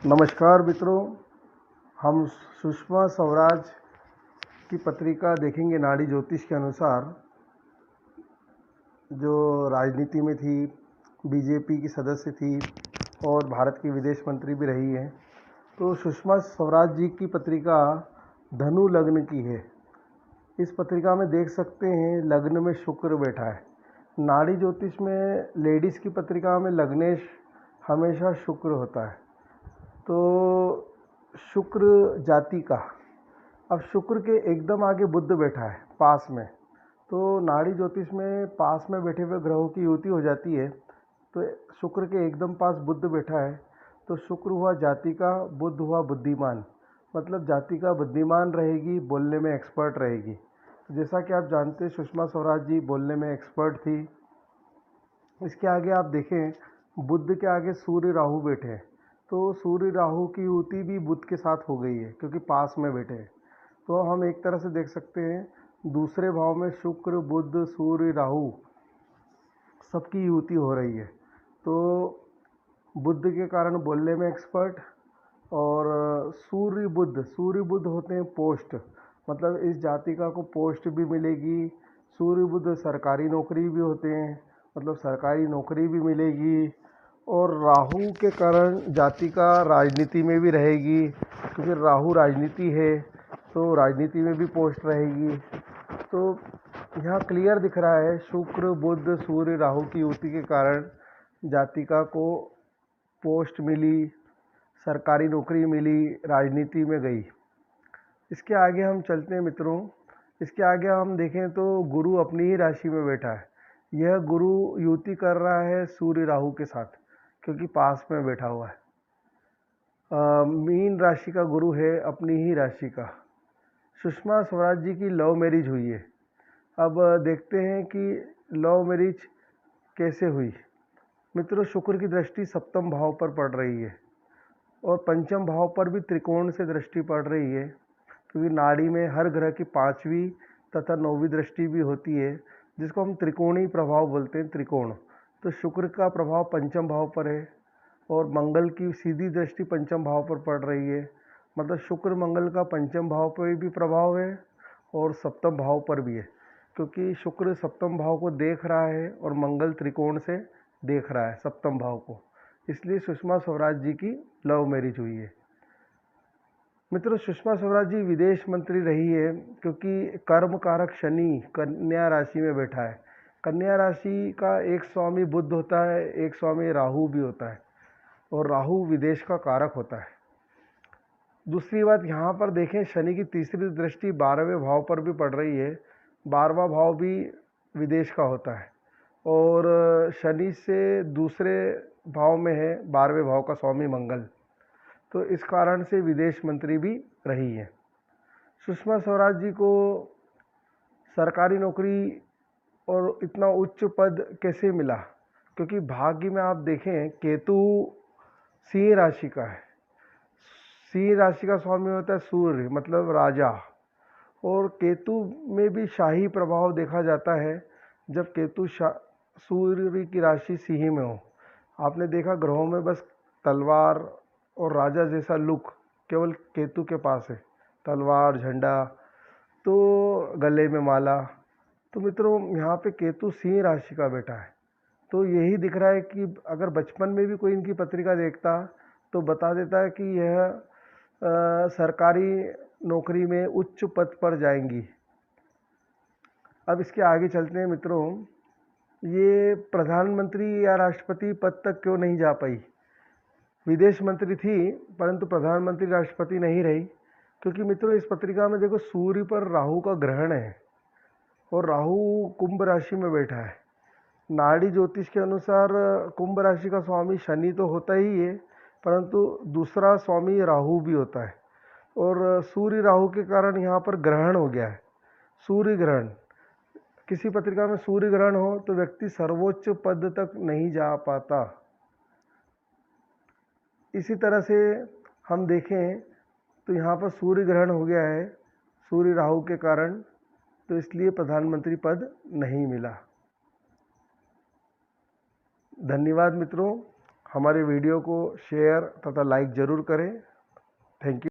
नमस्कार मित्रों, हम सुषमा स्वराज की पत्रिका देखेंगे। नाड़ी ज्योतिष के अनुसार जो राजनीति में थी, बीजेपी की सदस्य थी और भारत की विदेश मंत्री भी रही है। तो सुषमा स्वराज जी की पत्रिका धनु लग्न की है। इस पत्रिका में देख सकते हैं लग्न में शुक्र बैठा है। नाड़ी ज्योतिष में लेडीज़ की पत्रिका में लग्नेश हमेशा शुक्र होता है। तो शुक्र जाति का, अब शुक्र के एकदम आगे बुध बैठा है पास में। तो नाड़ी ज्योतिष में पास में बैठे हुए ग्रहों की युति हो जाती है। तो शुक्र के एकदम पास बुध बैठा है, तो शुक्र हुआ जाति का, बुध हुआ बुद्धिमान। मतलब जाति का बुद्धिमान रहेगी, बोलने में एक्सपर्ट रहेगी। तो जैसा कि आप जानते हैं सुषमा स्वराज जी बोलने में एक्सपर्ट थी। इसके आगे आप देखें, बुध के आगे सूर्य राहु बैठे हैं। तो सूर्य राहु की युति भी बुध के साथ हो गई है क्योंकि पास में बैठे हैं। तो हम एक तरह से देख सकते हैं दूसरे भाव में शुक्र, बुध, सूर्य, राहु सबकी युति हो रही है। तो बुध के कारण बोलने में एक्सपर्ट, और सूर्य बुध होते हैं पोस्ट, मतलब इस जातिका को पोस्ट भी मिलेगी। सूर्य बुध सरकारी नौकरी भी होते हैं, मतलब सरकारी नौकरी भी मिलेगी। और राहु के कारण जातिका राजनीति में भी रहेगी क्योंकि राहु राजनीति है, तो राजनीति में भी पोस्ट रहेगी। तो यहाँ क्लियर दिख रहा है शुक्र, बुध, सूर्य, राहु की युति के कारण जातिका को पोस्ट मिली, सरकारी नौकरी मिली, राजनीति में गई। इसके आगे हम चलते हैं मित्रों। इसके आगे हम देखें तो गुरु अपनी ही राशि में बैठा है। यह गुरु युति कर रहा है सूर्य राहु के साथ क्योंकि पास में बैठा हुआ है। मीन राशि का गुरु है, अपनी ही राशि का। सुषमा स्वराज जी की लव मैरिज हुई है। अब देखते हैं कि लव मैरिज कैसे हुई। मित्रों, शुक्र की दृष्टि सप्तम भाव पर पड़ रही है और पंचम भाव पर भी त्रिकोण से दृष्टि पड़ रही है, क्योंकि नाड़ी में हर ग्रह की 5वीं तथा 9वीं दृष्टि भी होती है, जिसको हम त्रिकोणीय प्रभाव बोलते हैं, त्रिकोण। तो शुक्र का प्रभाव पंचम भाव पर है और मंगल की सीधी दृष्टि पंचम भाव पर पड़ रही है। मतलब शुक्र मंगल का पंचम भाव पर भी प्रभाव है और सप्तम भाव पर भी है, क्योंकि शुक्र सप्तम भाव को देख रहा है और मंगल त्रिकोण से देख रहा है सप्तम भाव को। इसलिए सुषमा स्वराज जी की लव मैरिज हुई है। मित्रों, सुषमा स्वराज जी विदेश मंत्री रही है क्योंकि कर्म कारक शनि कन्या राशि में बैठा है। कन्या राशि का एक स्वामी बुध होता है, एक स्वामी राहु भी होता है, और राहु विदेश का कारक होता है। दूसरी बात यहाँ पर देखें, शनि की तीसरी दृष्टि 12वें भाव पर भी पड़ रही है। 12वां भाव भी विदेश का होता है और शनि से दूसरे भाव में है 12वें भाव का स्वामी मंगल। तो इस कारण से विदेश मंत्री भी रही है। सुषमा स्वराज जी को सरकारी नौकरी और इतना उच्च पद कैसे मिला? क्योंकि भाग्य में आप देखें केतु सिंह राशि का है। सिंह राशि का स्वामी होता है सूर्य, मतलब राजा, और केतु में भी शाही प्रभाव देखा जाता है जब केतु सूर्य की राशि सिंह में हो। आपने देखा ग्रहों में बस तलवार और राजा जैसा लुक केवल केतु के पास है, तलवार, झंडा, तो गले में माला। तो मित्रों, यहाँ पे केतु सिंह राशि का बैठा है। तो यही दिख रहा है कि अगर बचपन में भी कोई इनकी पत्रिका देखता तो बता देता है कि यह सरकारी नौकरी में उच्च पद पर जाएंगी। अब इसके आगे चलते हैं मित्रों। ये प्रधानमंत्री या राष्ट्रपति पद तक क्यों नहीं जा पाई? विदेश मंत्री थी परंतु प्रधानमंत्री राष्ट्रपति नहीं रही, क्योंकि मित्रों इस पत्रिका में देखो सूर्य पर राहु का ग्रहण है और राहु कुंभ राशि में बैठा है। नाड़ी ज्योतिष के अनुसार कुंभ राशि का स्वामी शनि तो होता ही है, परंतु दूसरा स्वामी राहु भी होता है, और सूर्य राहु के कारण यहाँ पर ग्रहण हो गया है, सूर्य ग्रहण। किसी पत्रिका में सूर्य ग्रहण हो तो व्यक्ति सर्वोच्च पद तक नहीं जा पाता। इसी तरह से हम देखें तो यहाँ पर सूर्य ग्रहण हो गया है सूर्य राहु के कारण, तो इसलिए प्रधानमंत्री पद नहीं मिला। धन्यवाद मित्रों। हमारे वीडियो को शेयर तथा लाइक ज़रूर करें। Thank you.